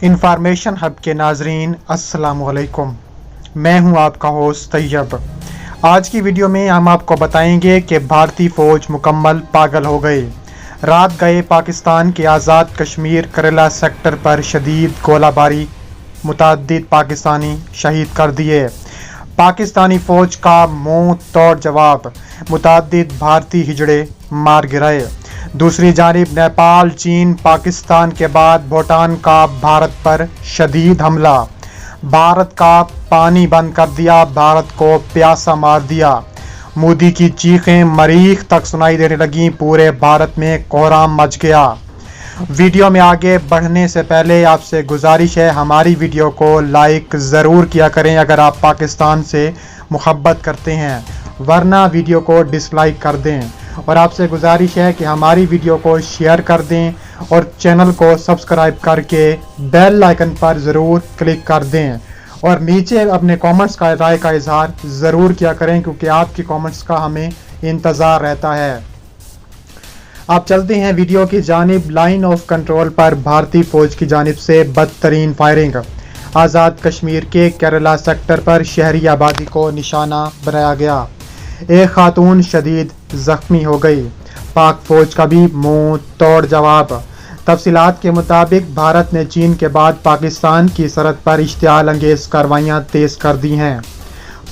Information hub के नाजरीन अस्सलाम वालेकुम। मैं हूं आपका होस्ट तैयब। आज की वीडियो में हम आपको बताएंगे कि भारतीय फ़ौज मुकम्मल पागल हो गए। रात गए पाकिस्तान के आज़ाद कश्मीर करेला सेक्टर पर शदीद गोलाबारी, मुतअद्दिद पाकिस्तानी शहीद कर दिए। पाकिस्तानी फ़ौज का मुंह तोड़ जवाब, मुतअद्दिद भारतीय हिजड़े मार गिराए। दूसरी जानिब नेपाल, चीन, पाकिस्तान के बाद भूटान का भारत पर शदीद हमला। भारत का पानी बंद कर दिया, भारत को प्यासा मार दिया। मोदी की चीखें मरीख तक सुनाई देने लगी, पूरे भारत में कोहराम मच गया। वीडियो में आगे बढ़ने से पहले आपसे गुजारिश है, हमारी वीडियो को लाइक ज़रूर किया करें अगर आप पाकिस्तान से मुहब्बत करते हैं, वरना वीडियो को डिसलाइक कर दें। और आपसे गुजारिश है कि हमारी वीडियो को शेयर कर दें और चैनल को सब्सक्राइब करके बेल आइकन पर ज़रूर क्लिक कर दें। और नीचे अपने कमेंट्स का राय का इजहार ज़रूर किया करें, क्योंकि आपकी कमेंट्स का हमें इंतज़ार रहता है। आप चलते हैं वीडियो की जानिब। लाइन ऑफ कंट्रोल पर भारतीय फ़ौज की जानिब से बदतरीन फायरिंग। आज़ाद कश्मीर के केरला सेक्टर पर शहरी आबादी को निशाना बनाया गया। एक खातून शदीद ज़ख्मी हो गई। पाक फ़ौज का भी मुंह तोड़ जवाब। तफसीलात के मुताबिक भारत ने चीन के बाद पाकिस्तान की सरहद पर इश्तियाल अंगेज़ कार्रवाइयाँ तेज़ कर दी हैं।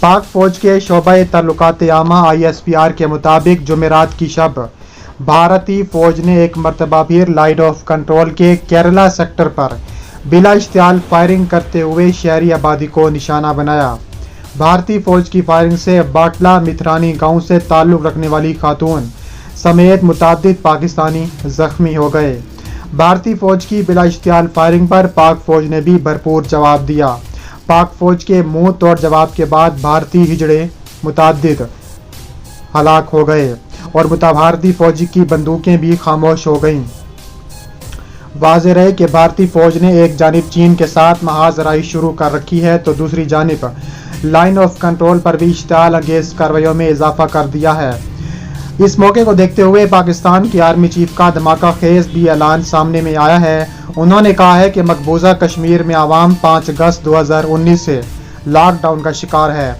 पाक फ़ौज के शोबे ताल्लुकात आमा ISPR के मुताबिक जुमेरात की शब भारतीय फ़ौज ने एक मरतबा फिर लाइन ऑफ कंट्रोल के केरला सेक्टर पर बिला इश्तियाल फायरिंग करते हुए शहरी आबादी को निशाना बनाया। भारतीय फ़ौज की फायरिंग से बाटला मिथरानी गांव से ताल्लुक़ रखने वाली खातून समेत मुतअद्दिद पाकिस्तानी ज़ख्मी हो गए। भारतीय फ़ौज की बिला इश्तियाल फायरिंग पर पाक फ़ौज ने भी भरपूर जवाब दिया। पाक फ़ौज के मुंह तोड़ जवाब के बाद भारतीय हिजड़े मुतअद्दिद हलाक हो गए और भारतीय फ़ौजी की बंदूकें भी खामोश हो गईं। वाज़ेह रहे कि भारतीय फ़ौज ने एक जानिब चीन के साथ महाजराई शुरू कर रखी है, तो दूसरी जानिब लाइन ऑफ कंट्रोल पर भी इश्तियाल अंगेज़ कार्रवाइयों में इजाफा कर दिया है। इस मौके को देखते हुए पाकिस्तान की आर्मी चीफ का धमाका खेज भी ऐलान सामने में आया है। उन्होंने कहा है कि मकबूजा कश्मीर में आवाम 5 अगस्त 2019 से लॉकडाउन का शिकार है।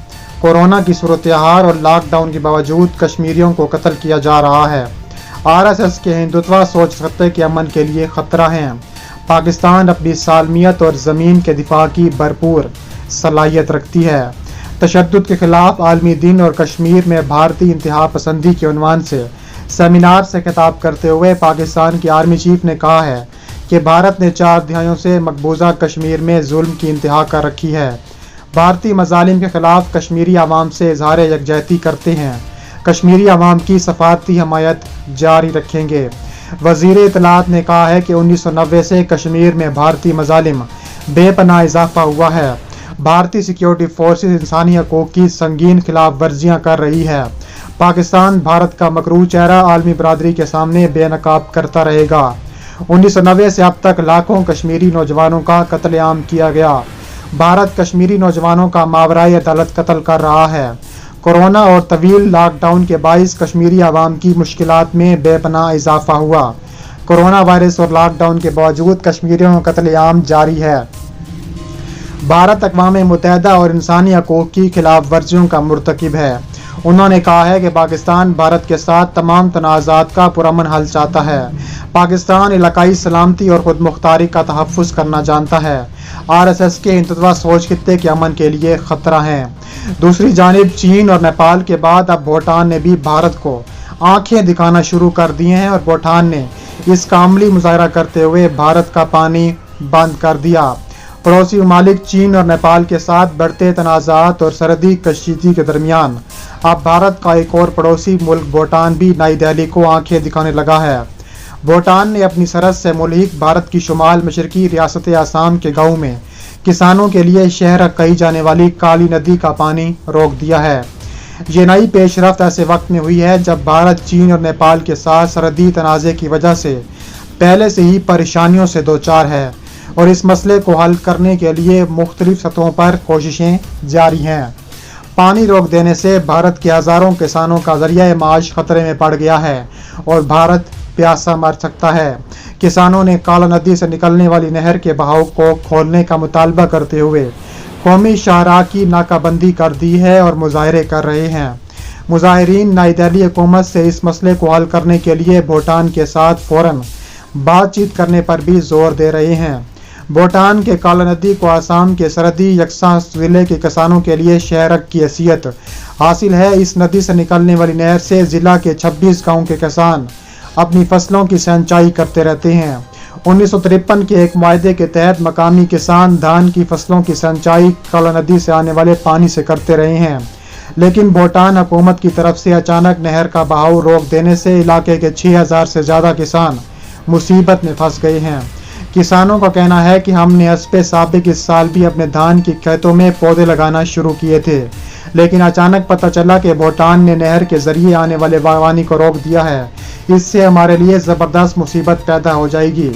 कोरोना की सूरत-ए-हाल और लॉकडाउन के बावजूद कश्मीरियों को कत्ल किया जा रहा है। RSS के हिंदुत्व सोच खत्ते के अमन के लिए ख़तरा हैं। पाकिस्तान अपनी सालमियत और ज़मीन के दिफा की भरपूर सलाहियत रखती है। तशद्दुद के खिलाफ आलमी दिन और कश्मीर में भारतीय इंतहा पसंदी के उन्वान से सेमिनार से खिताब करते हुए पाकिस्तान के आर्मी चीफ ने कहा है कि भारत ने 4 दहाइयों से मकबूजा कश्मीर में जुल्म की इंतहा कर रखी है। भारतीय मजालिम के खिलाफ कश्मीरी आवाम से इजहार यकजहती करते हैं। कश्मीरी आवाम की सफारती हमायत जारी रखेंगे। वज़ीर इत्तलात ने कहा है कि 1990 से कश्मीर में भारतीय मजालिम बेपनाह इजाफा हुआ है। भारतीय सिक्योरिटी फोर्सेस इंसानी हकूक़ की संगीन खिलाफ वर्जियाँ कर रही है। पाकिस्तान भारत का मकरू चेहरा आलमी बरादरी के सामने बेनकाब करता रहेगा। 1990 से अब तक लाखों कश्मीरी नौजवानों का कत्लेआम किया गया। भारत कश्मीरी नौजवानों का मावराए अदालत कत्ल कर रहा है। कोरोना और तवील लॉकडाउन के बाइस कश्मीरी आवाम की मुश्किलात में बेपनाह इजाफा हुआ। कोरोना वायरस और लॉकडाउन के बावजूद कश्मीरियों का कत्लेआम जारी है। भारत अक़वाम मुत्तहिदा और इंसानी हकूक़ की खिलाफ वर्जियों का मुर्तकिब है। उन्होंने कहा है कि पाकिस्तान भारत के साथ तमाम तनाज़ात का पुरअमन हल चाहता है। पाकिस्तान इलाकाई सलामती और खुद मुख्तारी का तहफ़्फ़ुज़ करना जानता है। RSS के हिंदुत्व सोच खित्ते के अमन के लिए ख़तरा है। दूसरी जानिब चीन और नेपाल के बाद अब भूटान ने भी भारत को आँखें दिखाना शुरू कर दिए हैं और भूटान ने इसका अमली मुज़ाहरा करते हुए भारत का पानी बंद कर दिया। पड़ोसी ममालिक चीन और नेपाल के साथ बढ़ते तनाज़ात और सरहदी कशीदगी के दरमियान अब भारत का एक और पड़ोसी मुल्क भूटान भी नई दिल्ली को आंखें दिखाने लगा है। भूटान ने अपनी सरहद से मुल्हिक भारत की शुमाल मशरकी रियासत आसाम के गाँव में किसानों के लिए शहर कही जाने वाली काली नदी का पानी रोक दिया है। ये नई पेशरफ्त ऐसे वक्त में हुई है जब भारत चीन और नेपाल के साथ सरहदी तनाज़े की वजह से पहले से ही परेशानियों से दो चार है और इस मसले को हल करने के लिए मुख्तलिफ सतहों पर कोशिशें जारी हैं। पानी रोक देने से भारत के हज़ारों किसानों का ज़रिया माश खतरे में पड़ गया है और भारत प्यासा मर सकता है। किसानों ने काला नदी से निकलने वाली नहर के बहाव को खोलने का मुतालबा करते हुए कौमी शाहराह की नाकाबंदी कर दी है और मुजाहरे कर रहे हैं। मुजाहिरीन नई दिल्ली हुकूमत से इस मसले को हल करने के लिए भूटान के साथ फौरन बातचीत करने पर भी जोर दे रहे हैं। भूटान के काला नदी को आसाम के सरहदी यकसा ज़िले के किसानों के लिए शहरक की हैसियत हासिल है। इस नदी से निकलने वाली नहर से ज़िला के 26 गाँव के किसान अपनी फसलों की सिंचाई करते रहते हैं। 1953 के एक मुआहदे के तहत मकामी किसान धान की फसलों की सिंचाई काला नदी से आने वाले पानी से करते रहे हैं, लेकिन भूटान हुकूमत की तरफ से अचानक नहर का बहाव रोक देने से इलाके के 6000 से ज़्यादा किसान मुसीबत में फंस गए हैं। किसानों का कहना है कि हमने हस्बे साबिक इस साल भी अपने धान के खेतों में पौधे लगाना शुरू किए थे, लेकिन अचानक पता चला कि भूटान ने नहर के जरिए आने वाले बागवानी को रोक दिया है। इससे हमारे लिए ज़बरदस्त मुसीबत पैदा हो जाएगी।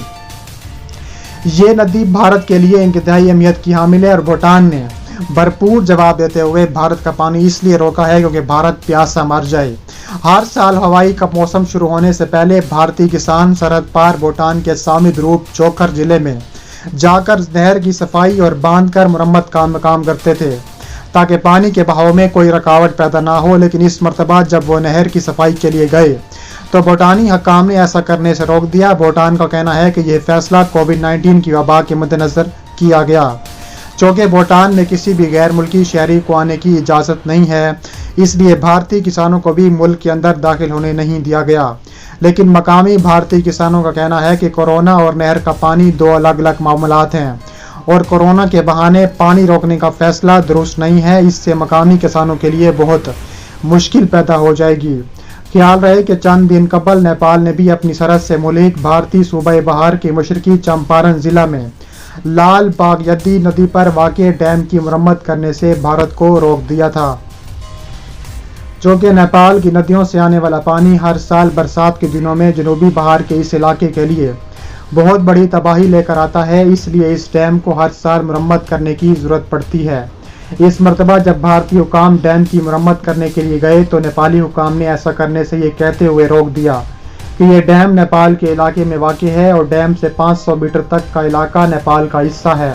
ये नदी भारत के लिए इंतहाई अहमियत की हामिल है और भूटान ने भरपूर जवाब देते हुए भारत का पानी इसलिए रोका है क्योंकि भारत प्यासा मर जाए। हर साल हवाई का मौसम शुरू होने से पहले भारतीय किसान सरहद पार भूटान के सामिद रूप चोखर जिले में जाकर नहर की सफाई और बांध कर मुरम्मत काम करते थे ताकि पानी के बहाव में कोई रुकावट पैदा ना हो। लेकिन इस मरतबा जब वो नहर की सफाई के लिए गए तो भूटानी हकाम ने ऐसा करने से रोक दिया। भूटान का कहना है कि यह फैसला कोविड-19 की वबा के मद्देनजर किया गया, चूँकि भूटान में किसी भी गैर मुल्की शहरी को आने की इजाज़त नहीं है, इसलिए भारतीय किसानों को भी मुल्क के अंदर दाखिल होने नहीं दिया गया। लेकिन मकामी भारतीय किसानों का कहना है कि कोरोना और नहर का पानी दो अलग अलग मामलात हैं और कोरोना के बहाने पानी रोकने का फैसला दुरुस्त नहीं है। इससे मकामी किसानों के लिए बहुत मुश्किल पैदा हो जाएगी। ख्याल रहे कि चंद दिन कबल नेपाल ने भी अपनी सरहद से मुल्क भारतीय सूबे बहार के मशरकी चंपारण ज़िला में लाल बागयदी नदी पर वाक़े डैम की मरम्मत करने से भारत को रोक दिया था, जो कि नेपाल की नदियों से आने वाला पानी हर साल बरसात के दिनों में जनूबी बहार के इस इलाके के लिए बहुत बड़ी तबाही लेकर आता है। इसलिए इस डैम को हर साल मरम्मत करने की ज़रूरत पड़ती है। इस मरतबा जब भारतीय हुकाम डैम की मरम्मत करने के लिए गए तो नेपाली हुकाम ने ऐसा करने से ये कहते हुए रोक दिया कि ये डैम नेपाल के इलाके में वाक़ है और डैम से 500 मीटर तक का इलाका नेपाल का हिस्सा है।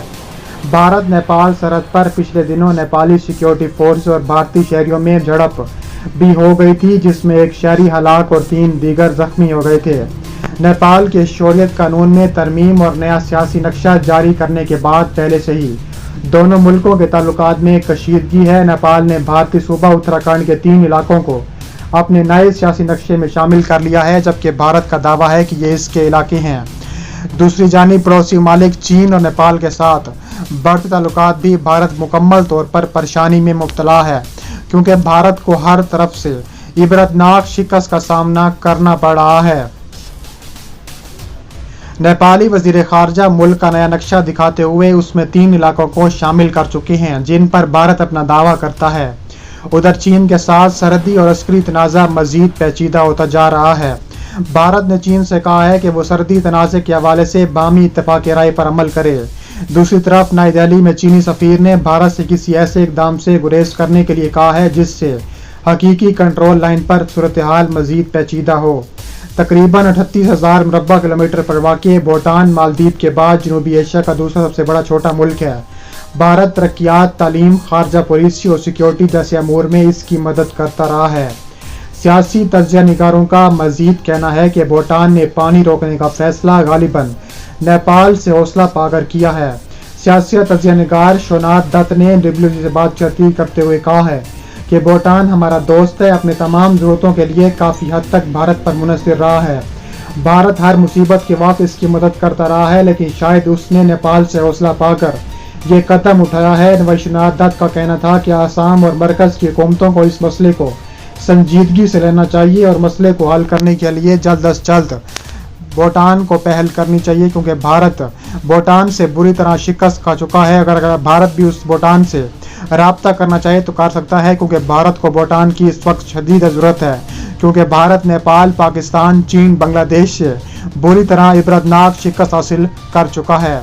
भारत नेपाल सरहद पर पिछले दिनों नेपाली सिक्योरिटी फोर्स और भारतीय शहरियों में झड़प भी हो गई थी, जिसमें एक शहरी हलाक और 3 दीगर जख्मी हो गए थे। नेपाल के शोरियत कानून में तरमीम और नया सियासी नक्शा जारी करने के बाद पहले से ही दोनों मुल्कों के ताल्लुकात में कशीदगी है। नेपाल ने भारतीय सूबा उत्तराखंड के 3 इलाकों को अपने नए सियासी नक्शे में शामिल कर लिया है, जबकि भारत का दावा है कि ये इसके इलाके हैं। दूसरी जानिब पड़ोसी ममालिक चीन और नेपाल के साथ बढ़ते ताल्लुकात भी भारत मुकम्मल तौर पर परेशानी में मुब्तला है, क्योंकि भारत को हर तरफ से इबरतनाक शिकस्त का सामना करना पड़ रहा है। नेपाली वजीर खारजा मुल्क का नया नक्शा दिखाते हुए उसमें 3 इलाकों को शामिल कर चुके हैं, जिन पर भारत अपना दावा करता है। उधर चीन के साथ सरहदी और अस्करी तनाज़ा मजीद पेचीदा होता जा रहा है। भारत ने चीन से कहा है कि वो सरहदी तनाज़े के हवाले से बामी इत्तफाक़ राय पर अमल करे। दूसरी तरफ नई दिल्ली में चीनी सफ़ीर ने भारत से किसी ऐसे इक़दाम से गुरेज करने के लिए कहा है जिससे हकीकी कंट्रोल लाइन पर सूरत हाल मजीद पेचीदा हो। तकरीबन 38,000 मुरब्बा किलोमीटर पर वाक़ भूटान मालदीव के बाद जनूबी एशिया का दूसरा सबसे बड़ा छोटा मुल्क है। भारत तरक्यात, तालीम, खारजा पॉलिसी और सिक्योरिटी जैसे अमूर में इसकी मदद करता रहा है। सियासी तज्ज़िया निगारों का मजीद कहना है कि भूटान ने पानी रोकने का फैसला गालिबन नेपाल से हौसला पाकर किया है। सियासी तज्ज़िया निगार शोनाथ दत्त ने WBC से बातचीत करते हुए कहा है कि भूटान हमारा दोस्त है, अपने तमाम ज़रूरतों के लिए काफ़ी हद तक भारत पर मुनहसर रहा है। भारत हर मुसीबत के वक्त इसकी मदद करता रहा है, लेकिन शायद उसने नेपाल से हौसला पाकर ये कदम उठाया है। वैश्वनाथ दत्त का कहना था कि आसाम और मरकज़ की हुकूमतों को इस मसले को संजीदगी से लेना चाहिए और मसले को हल करने के लिए जल्द अज जल्द भूटान को पहल करनी चाहिए, क्योंकि भारत भूटान से बुरी तरह शिकस्त खा चुका है। अगर भारत भी उस भूटान से राब्ता करना चाहे तो कर सकता है, क्योंकि भारत को भूटान की इस वक्त शदीद ज़रूरत है, क्योंकि भारत नेपाल, पाकिस्तान, चीन, बांग्लादेश से बुरी तरह इबरतनाक शिकस्त हासिल कर चुका है।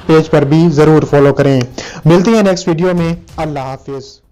पेज पर भी ज़रूर फॉलो करें। ملتے ہیں نیکسٹ ویڈیو میں. اللہ حافظ.